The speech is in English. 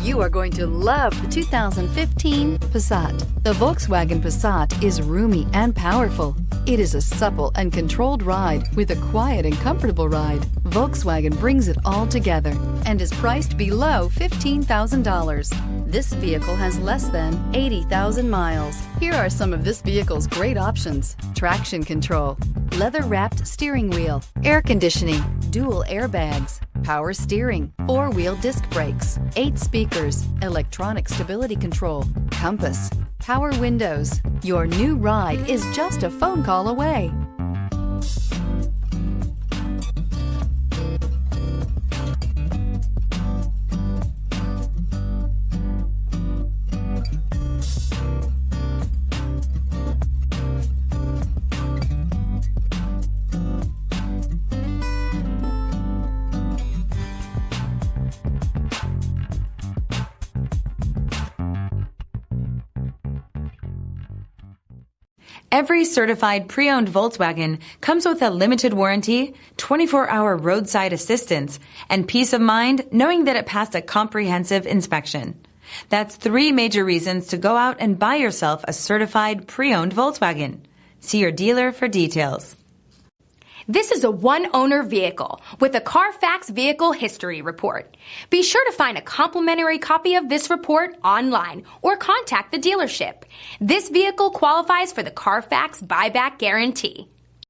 You are going to love the 2015 Passat. The Volkswagen Passat is roomy and powerful. It is a supple and controlled ride with a quiet and comfortable ride. Volkswagen brings it all together and is priced below $15,000. This vehicle has less than 80,000 miles. Here are some of this vehicle's great options: traction control, leather-wrapped steering wheel, air conditioning, dual airbags, power steering, four-wheel disc brakes, 8 speakers, electronic stability control, compass, power windows. Your new ride is just a phone call away. Every certified pre-owned Volkswagen comes with a limited warranty, 24-hour roadside assistance, and peace of mind knowing that it passed a comprehensive inspection. That's 3 major reasons to go out and buy yourself a certified pre-owned Volkswagen. See your dealer for details. This is a one-owner vehicle with a CARFAX Vehicle History Report. Be sure to find a complimentary copy of this report online or contact the dealership. This vehicle qualifies for the CARFAX Buyback Guarantee.